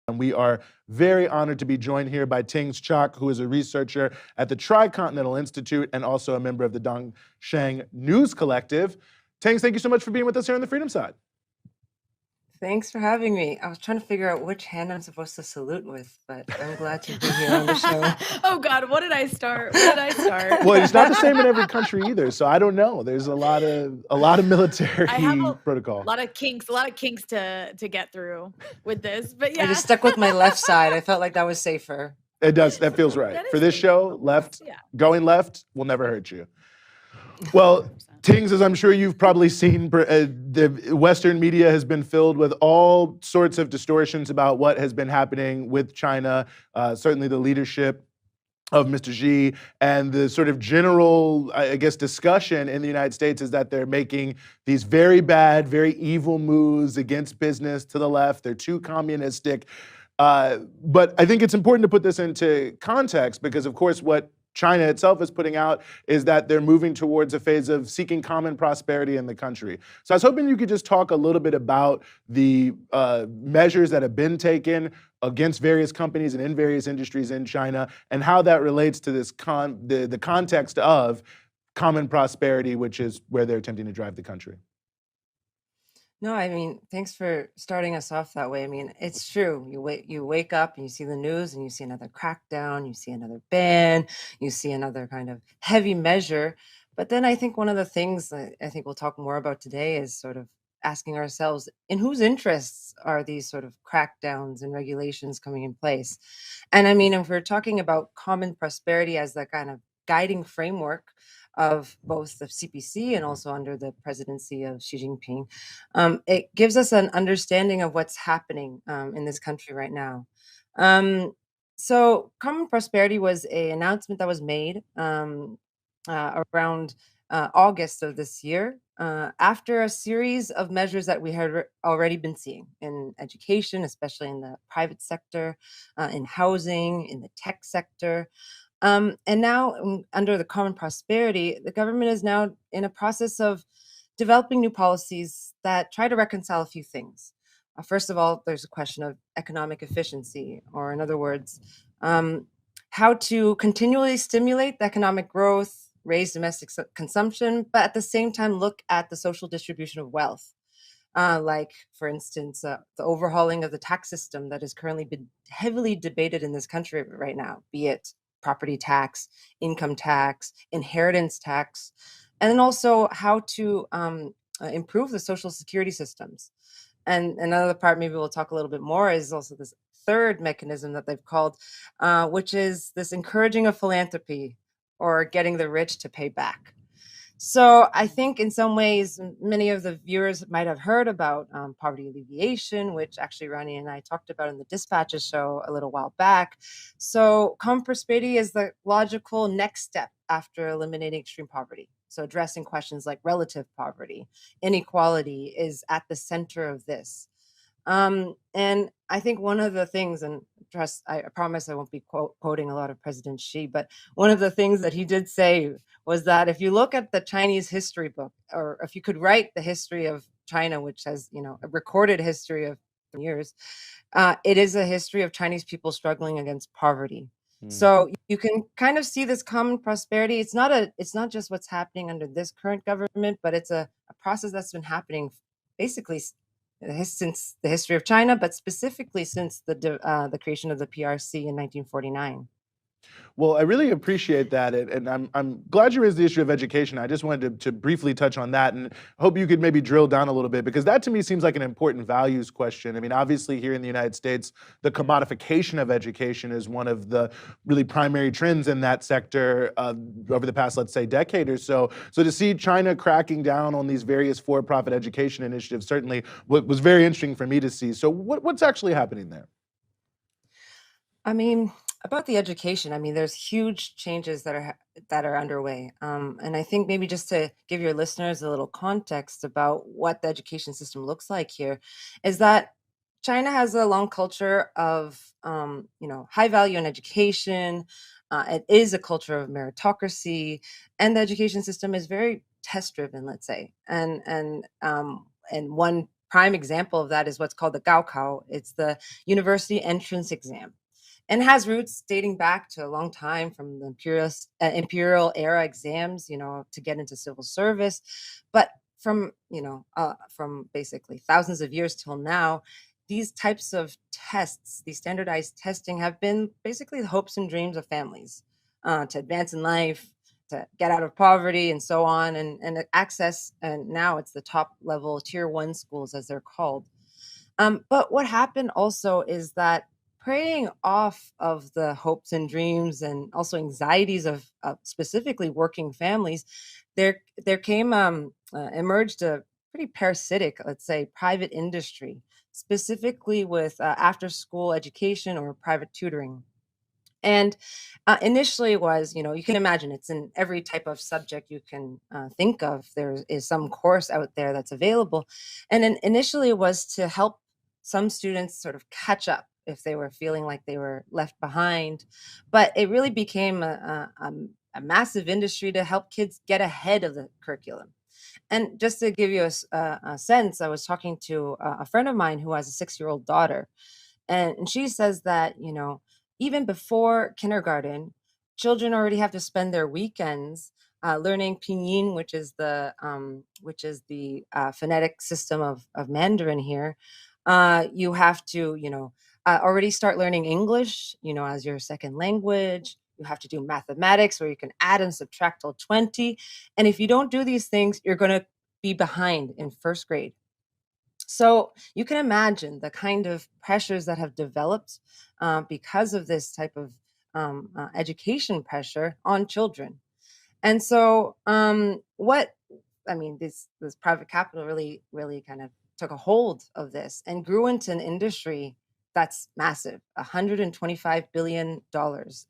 And we are very honored to be joined here by Tings Chak, who is a researcher at the Tricontinental Institute and also a member of the Dongsheng News Collective. Tings, thank you so much for being with us here on the Freedom Side. Thanks for having me. I was trying to figure out which hand I'm supposed to salute with, but I'm glad to be here on the show. Oh God, what did I start? What did I start? Well, it's not the same in every country either, so I don't know. There's a lot of military I have protocol. a lot of kinks to get through with this, but yeah. I just stuck with my left side. I felt like that was safer. It does. That feels right. That is For this safe. show, left, Yeah. going left will never hurt you. Well, 100%. Tings, as I'm sure you've probably seen, the Western media has been filled with all sorts of distortions about what has been happening with China, certainly the leadership of Mr. Xi, and the sort of general, I guess, discussion in the United States is that they're making these very bad, very evil moves against business to the left. They're too communistic. But I think it's important to put this into context because, of course, what China itself is putting out is that they're moving towards a phase of seeking common prosperity in the country. So I was hoping you could just talk a little bit about the measures that have been taken against various companies and in various industries in China and how that relates to this the context of common prosperity, which is where they're attempting to drive the country. No, I mean, thanks for starting us off that way. I mean, it's true. You wake up and you see the news and you see another crackdown, you see another ban, you see another kind of heavy measure. But then I think one of the things that I think we'll talk more about today is sort of asking ourselves, in whose interests are these sort of crackdowns and regulations coming in place? And I mean, if we're talking about common prosperity as the kind of guiding framework of both the CPC and also under the presidency of Xi Jinping, it gives us an understanding of what's happening in this country right now. So common prosperity was an announcement that was made around August of this year after a series of measures that we had already been seeing in education, especially in the private sector, in housing, in the tech sector. And now, under the common prosperity, the government is now in a process of developing new policies that try to reconcile a few things. First of all, there's a question of economic efficiency, or in other words, how to continually stimulate the economic growth, raise domestic consumption, but at the same time look at the social distribution of wealth. Like, for instance, the overhauling of the tax system that has currently been heavily debated in this country right now, be it property tax, income tax, inheritance tax, and then also how to improve the social security systems. And another part, maybe we'll talk a little bit more, is also this third mechanism that they've called, which is this encouraging of philanthropy or getting the rich to pay back. So I think in some ways, many of the viewers might have heard about poverty alleviation, which actually Ronnie and I talked about in the Dispatches show a little while back. So common prosperity is the logical next step after eliminating extreme poverty. So addressing questions like relative poverty, inequality is at the center of this. And I think one of the things, and trust, I promise I won't be quoting a lot of President Xi, but one of the things that he did say was that if you look at the Chinese history book, or if you could write the history of China, which has, a recorded history of years, it is a history of Chinese people struggling against poverty. So you can kind of see this common prosperity. It's not just what's happening under this current government, but it's a process that's been happening basically since the history of China, but specifically since the creation of the PRC in 1949. Well, I really appreciate that, and I'm glad you raised the issue of education. I just wanted to briefly touch on that, and hope you could maybe drill down a little bit, because that to me seems like an important values question. I mean, obviously here in the United States, the commodification of education is one of the really primary trends in that sector over the past, let's say, decade or so. So to see China cracking down on these various for-profit education initiatives certainly was very interesting for me to see. So what's actually happening there? I mean, about the education, I mean, there's huge changes that are underway, and I think maybe just to give your listeners a little context about what the education system looks like here, is that China has a long culture of, high value in education. It is a culture of meritocracy, and the education system is very test driven, let's say, and one prime example of that is what's called the Gaokao. It's the university entrance exam, and has roots dating back to a long time from the imperial era exams, to get into civil service. But from basically thousands of years till now, these types of tests, these standardized testing, have been basically the hopes and dreams of families to advance in life, to get out of poverty, and so on, and access. And now it's the top level tier 1 schools, as they're called. But what happened also is that, preying off of the hopes and dreams and also anxieties of specifically working families, there came emerged a pretty parasitic, let's say, private industry, specifically with after school education or private tutoring. And initially it was, you can imagine it's in every type of subject you can think of. There is some course out there that's available. And then initially it was to help some students sort of catch up if they were feeling like they were left behind. But it really became a massive industry to help kids get ahead of the curriculum. And just to give you a sense, I was talking to a friend of mine who has a 6-year-old daughter, and she says that, even before kindergarten, children already have to spend their weekends learning pinyin, which is the phonetic system of Mandarin here. You have to, already start learning English, as your second language. You have to do mathematics, where you can add and subtract till 20. And if you don't do these things, you're going to be behind in first grade. So you can imagine the kind of pressures that have developed because of this type of education pressure on children. And so this private capital really kind of took a hold of this and grew into an industry that's massive, $125 billion.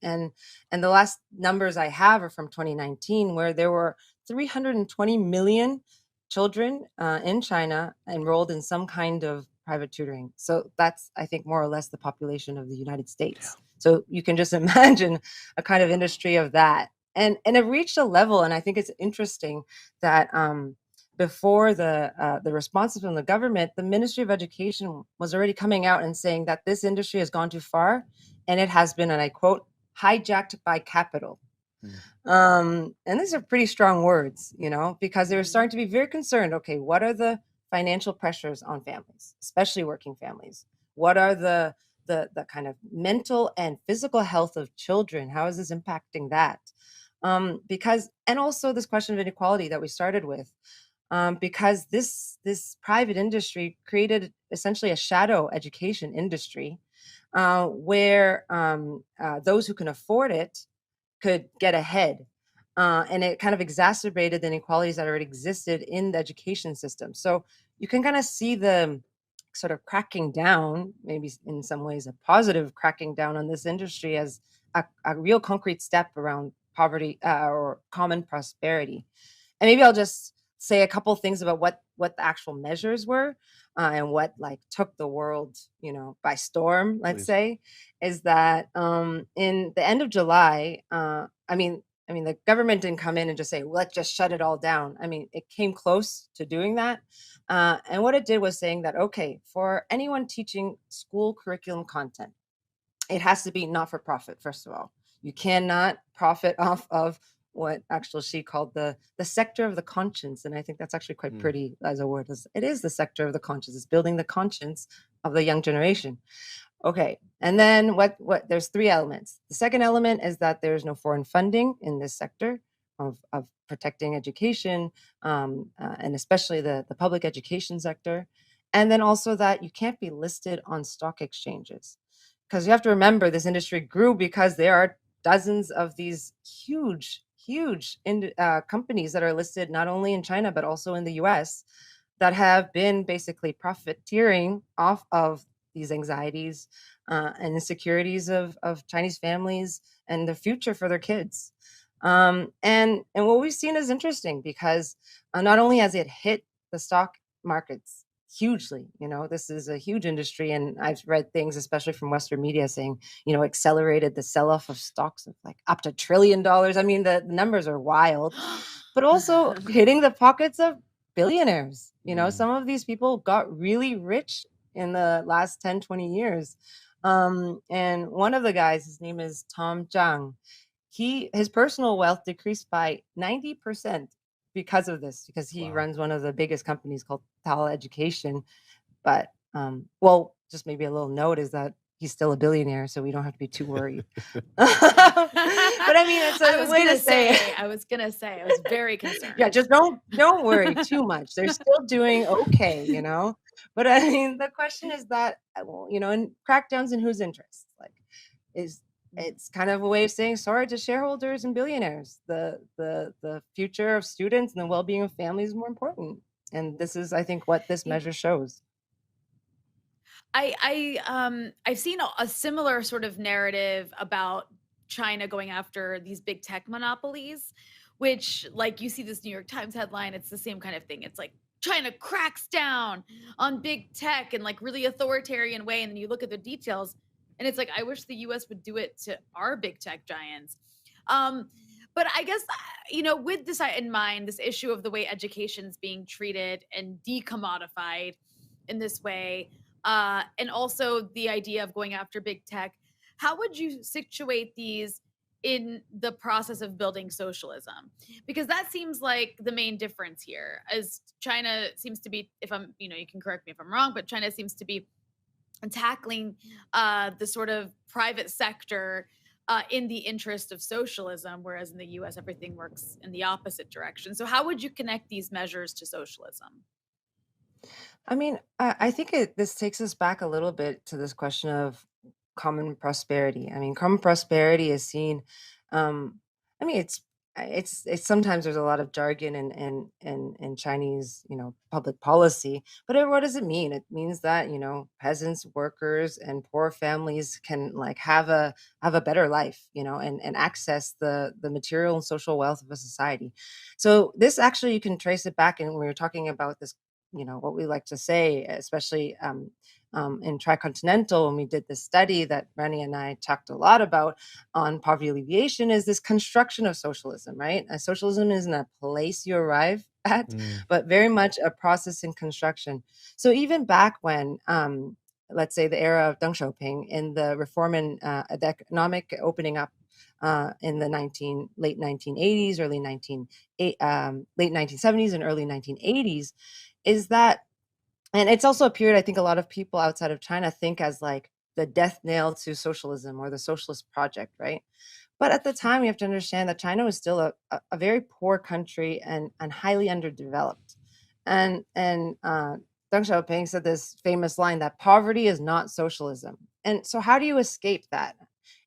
And the last numbers I have are from 2019, where there were 320 million children in China enrolled in some kind of private tutoring. So that's, I think, more or less the population of the United States. So you can just imagine a kind of industry of that. And it reached a level, and I think it's interesting that before the responses from the government, the Ministry of Education was already coming out and saying that this industry has gone too far, and it has been, and I quote, hijacked by capital. And these are pretty strong words, because they were starting to be very concerned. Okay, what are the financial pressures on families, especially working families? What are the kind of mental and physical health of children? How is this impacting that? And also this question of inequality that we started with, because this private industry created essentially a shadow education industry where those who can afford it could get ahead. And it kind of exacerbated the inequalities that already existed in the education system. So you can kind of see the sort of cracking down, maybe in some ways a positive cracking down on this industry, as a real concrete step around poverty or common prosperity. And maybe I'll just say a couple things about what the actual measures were and what took the world, by storm, let's say, is that in the end of July, the government didn't come in and just say, well, let's just shut it all down. It came close to doing that. And what it did was saying that, okay, for anyone teaching school curriculum content, it has to be not for profit, first of all. You cannot profit off of what actually she called the sector of the conscience. And I think that's actually quite pretty as a word. It is the sector of the conscience. It's building the conscience of the young generation. Okay. And then what there's 3 elements. The second element is that there's no foreign funding in this sector of protecting education, and especially the public education sector. And then also that you can't be listed on stock exchanges. Because you have to remember, this industry grew because there are dozens of these huge companies that are listed not only in China, but also in the US, that have been basically profiteering off of these anxieties and insecurities of Chinese families and the future for their kids. And what we've seen is interesting, because not only has it hit the stock markets hugely, this is a huge industry, and I've read things, especially from Western media, saying, accelerated the sell-off of stocks of up to $1 trillion. The numbers are wild, but also hitting the pockets of billionaires. Mm. Some of these people got really rich in the last 10, 20 years. And one of the guys, his name is Tom Zhang. His personal wealth decreased by 90% because of this, because he Wow. runs one of the biggest companies called Tal Education. But well, just maybe a little note is that he's still a billionaire, so we don't have to be too worried. But I mean, it's a way to say. I was gonna say, I was very concerned. Yeah, just don't worry too much. They're still doing okay, But I mean, the question is that, well, and crackdowns in whose interests? Like, it's kind of a way of saying sorry to shareholders and billionaires. The future of students and the well-being of families is more important. And this is, I think, what this measure shows. I've seen a similar sort of narrative about China going after these big tech monopolies, which, like, you see this New York Times headline, it's the same kind of thing. It's like China cracks down on big tech in like really authoritarian way, and then you look at the details and it's like, I wish the US would do it to our big tech giants. But I guess, with this in mind, this issue of the way education is being treated and decommodified in this way, and also the idea of going after big tech, how would you situate these in the process of building socialism? Because that seems like the main difference here, as China seems to be, if I'm, you can correct me if I'm wrong, but China seems to be tackling the sort of private sector in the interest of socialism, whereas in the US, everything works in the opposite direction. So how would you connect these measures to socialism? I mean, I think this takes us back a little bit to this question of common prosperity. I mean, common prosperity is seen. I mean, it's sometimes there's a lot of jargon in Chinese, public policy. But what does it mean? It means that peasants, workers, and poor families can like have a better life, and access the material and social wealth of a society. So this actually, you can trace it back, and when we're talking about this, what we like to say, especially in Tricontinental, when we did this study that Rennie and I talked a lot about on poverty alleviation, is this construction of socialism, right? Socialism isn't a place you arrive at, but very much a process in construction. So even back when, let's say the era of Deng Xiaoping, in the reform and the economic opening up in the late 1980s, late 1970s and early 1980s, is that, and it's also a period I think a lot of people outside of China think as like the death nail to socialism or the socialist project, right? But at the time, you have to understand that China was still a very poor country and highly underdeveloped. And Deng Xiaoping said this famous line that poverty is not socialism. And so how do you escape that?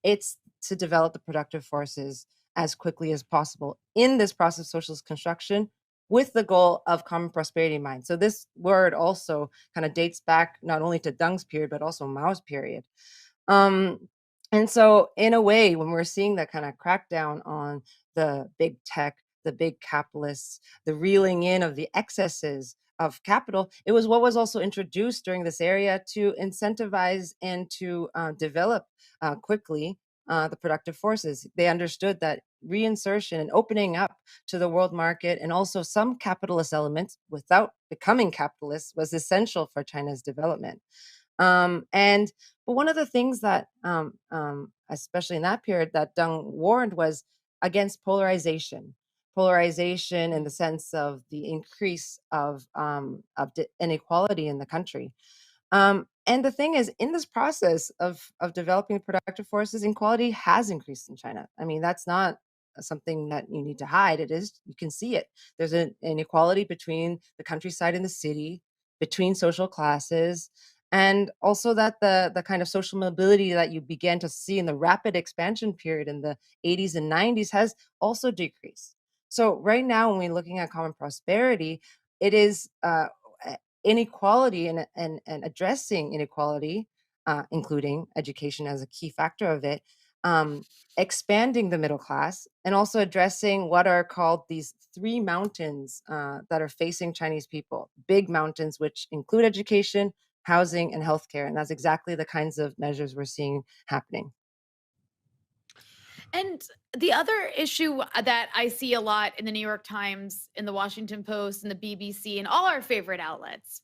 It's to develop the productive forces as quickly as possible in this process of socialist construction, with the goal of common prosperity in mind. So this word also kind of dates back not only to Deng's period, but also Mao's period. And so in a way, when we're seeing that kind of crackdown on the big tech, the big capitalists, the reeling in of the excesses of capital, it was what was also introduced during this area to incentivize and to develop quickly the productive forces. They understood that reinsertion and opening up to the world market and also some capitalist elements without becoming capitalists was essential for China's development. But one of the things that, especially in that period, that Deng warned was against polarization. Polarization in the sense of the increase of inequality in the country. And the thing is, in this process of developing productive forces, inequality has increased in China. I mean, that's not something that you need to hide. It is, you can see it. There's an inequality between the countryside and the city, between social classes, and also that the kind of social mobility that you began to see in the rapid expansion period in the 80s and 90s has also decreased. So right now, when we're looking at common prosperity, it is inequality and addressing inequality, including education as a key factor of it, expanding the middle class, and also addressing what are called these three mountains that are facing Chinese people. Big mountains, which include education, housing, and healthcare. And that's exactly the kinds of measures we're seeing happening. And the other issue that I see a lot in the New York Times, in the Washington Post, and the BBC, and all our favorite outlets,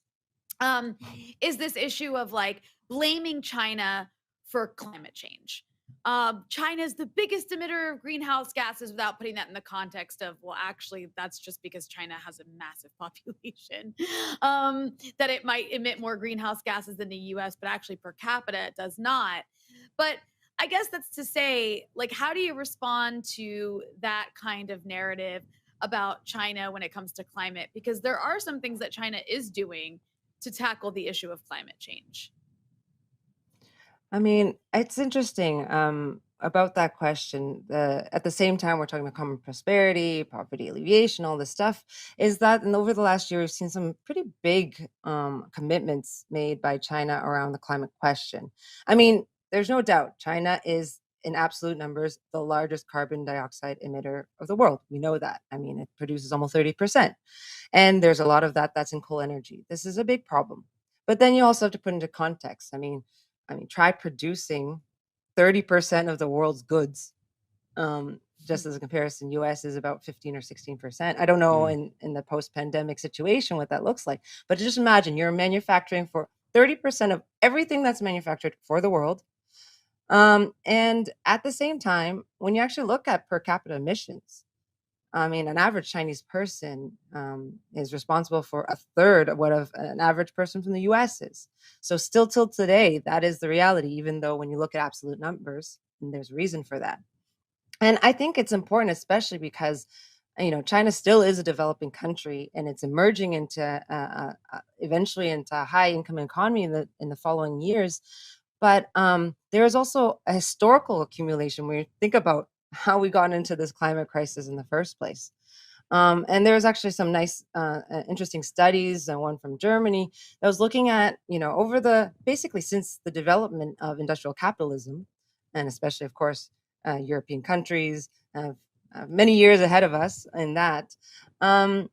um, is this issue of like blaming China for climate change. China is the biggest emitter of greenhouse gases without putting that in the context of, well, actually, that's just because China has a massive population, that it might emit more greenhouse gases than the US, but actually per capita it does not. But I guess that's to say, like, how do you respond to that kind of narrative about China when it comes to climate? Because there are some things that China is doing to tackle the issue of climate change. I mean, it's interesting about that question. At the same time, we're talking about common prosperity, poverty alleviation, all this stuff. Is that, and over the last year, we've seen some pretty big commitments made by China around the climate question. I mean, there's no doubt China is, in absolute numbers, the largest carbon dioxide emitter of the world. We know that. I mean, it produces almost 30%. And there's a lot of that that's in coal energy. This is a big problem. But then you also have to put into context. I mean, try producing 30% of the world's goods. Just as a comparison, US is about 15 or 16%. I don't know Mm. in the post-pandemic situation what that looks like, but just imagine you're manufacturing for 30% of everything that's manufactured for the world. And at the same time, when you actually look at per capita emissions, I mean, an average Chinese person is responsible for a third of what an average person from the US is. So, still till today, that is the reality, even though when you look at absolute numbers, and there's reason for that. And I think it's important, especially because, China still is a developing country and it's emerging into eventually into a high income economy in the following years. But there is also a historical accumulation when you think about how we got into this climate crisis in the first place. And there was actually some nice, interesting studies, one from Germany that was looking at, over the basically since the development of industrial capitalism, and especially, of course, European countries have many years ahead of us in that. Um,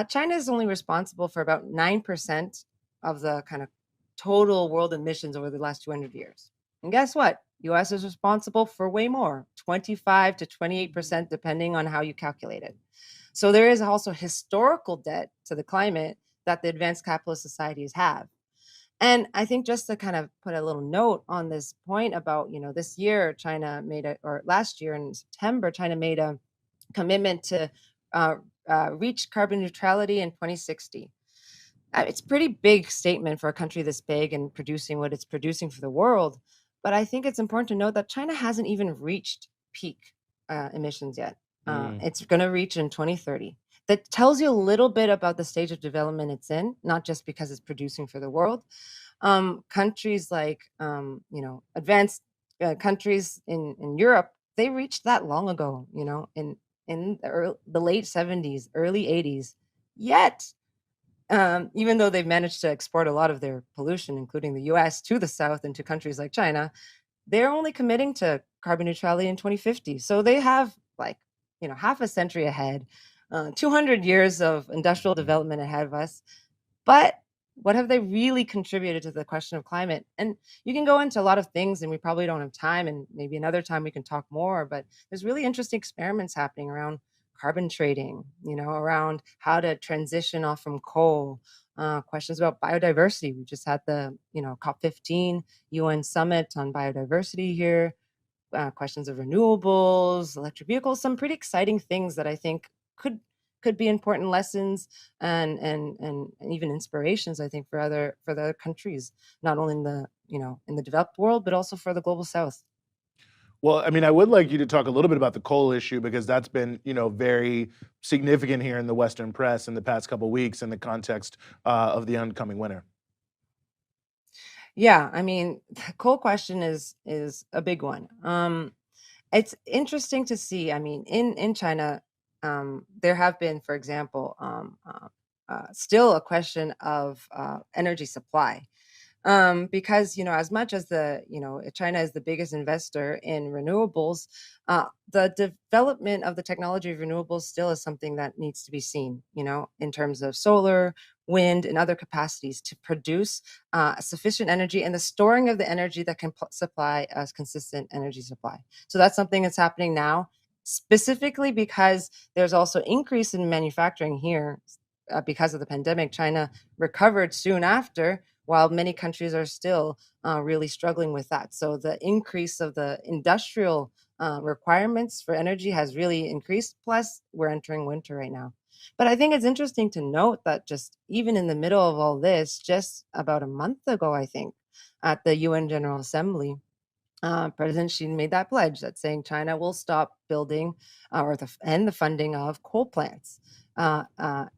China is only responsible for about 9% of the kind of total world emissions over the last 200 years. And guess what? US is responsible for way more, 25 to 28%, depending on how you calculate it. So there is also historical debt to the climate that the advanced capitalist societies have. And I think just to kind of put a little note on this point about, this year China made a, or last year in September, China made a commitment to uh, reach carbon neutrality in 2060. It's a pretty big statement for a country this big and producing what it's producing for the world. But I think it's important to note that China hasn't even reached peak emissions yet. Mm. It's going to reach in 2030. That tells you a little bit about the stage of development it's in, not just because it's producing for the world. Countries like, advanced countries in Europe, they reached that long ago, in the late 70s, early 80s. Yet, even though they've managed to export a lot of their pollution, including the US, to the South and to countries like China, they're only committing to carbon neutrality in 2050. So they have like, half a century ahead, 200 years of industrial development ahead of us. But what have they really contributed to the question of climate? And you can go into a lot of things, and we probably don't have time, and maybe another time we can talk more. But there's really interesting experiments happening around carbon trading, around how to transition off from coal, questions about biodiversity. We just had the, COP15 UN summit on biodiversity here, questions of renewables, electric vehicles, some pretty exciting things that I think could be important lessons and even inspirations, I think, for the other countries, not only in the developed world, but also for the global south. Well, I mean, I would like you to talk a little bit about the coal issue because that's been, very significant here in the Western press in the past couple weeks in the context of the oncoming winter. Yeah, I mean, the coal question is a big one. It's interesting to see. I mean, in China, there have been, for example, still a question of energy supply. Because as much as China is the biggest investor in renewables, the development of the technology of renewables still is something that needs to be seen. In terms of solar, wind, and other capacities to produce sufficient energy and the storing of the energy that can supply a consistent energy supply. So that's something that's happening now, specifically because there's also increase in manufacturing here because of the pandemic. China recovered soon after, while many countries are still really struggling with that. So the increase of the industrial requirements for energy has really increased. Plus, we're entering winter right now. But I think it's interesting to note that just even in the middle of all this, just about a month ago, I think, at the UN General Assembly, President Xi made that pledge that's saying China will stop building and the funding of coal plants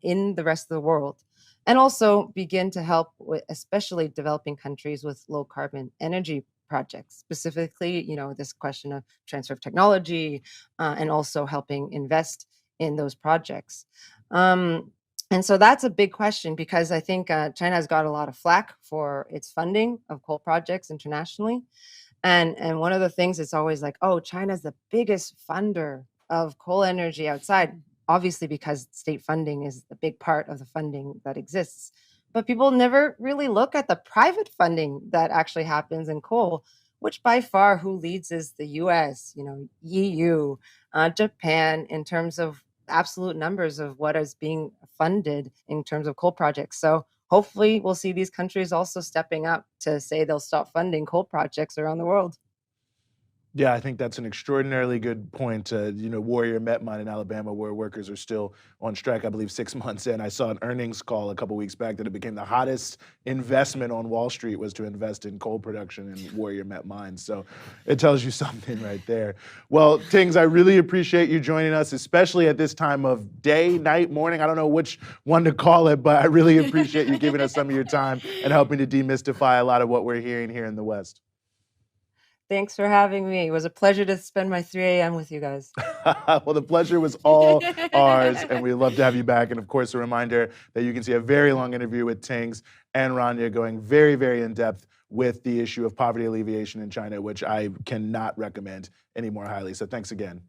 in the rest of the world, and also begin to help with especially developing countries with low carbon energy projects. Specifically, this question of transfer of technology and also helping invest in those projects. And so that's a big question because I think China has got a lot of flack for its funding of coal projects internationally. And one of the things is always like, oh, China's the biggest funder of coal energy outside, obviously because state funding is the big part of the funding that exists. But people never really look at the private funding that actually happens in coal, which by far who leads is the US, EU, Japan, in terms of absolute numbers of what is being funded in terms of coal projects. So hopefully we'll see these countries also stepping up to say they'll stop funding coal projects around the world. Yeah, I think that's an extraordinarily good point. Warrior Met Mine in Alabama, where workers are still on strike, I believe 6 months in. I saw an earnings call a couple weeks back that it became the hottest investment on Wall Street was to invest in coal production in Warrior Met Mines. So it tells you something right there. Well, Tings, I really appreciate you joining us, especially at this time of day, night, morning. I don't know which one to call it, but I really appreciate you giving us some of your time and helping to demystify a lot of what we're hearing here in the West. Thanks for having me. It was a pleasure to spend my 3 a.m. with you guys. Well, the pleasure was all ours, and we'd love to have you back. And of course, a reminder that you can see a very long interview with Tings and Rania going very, very in depth with the issue of poverty alleviation in China, which I cannot recommend any more highly. So thanks again.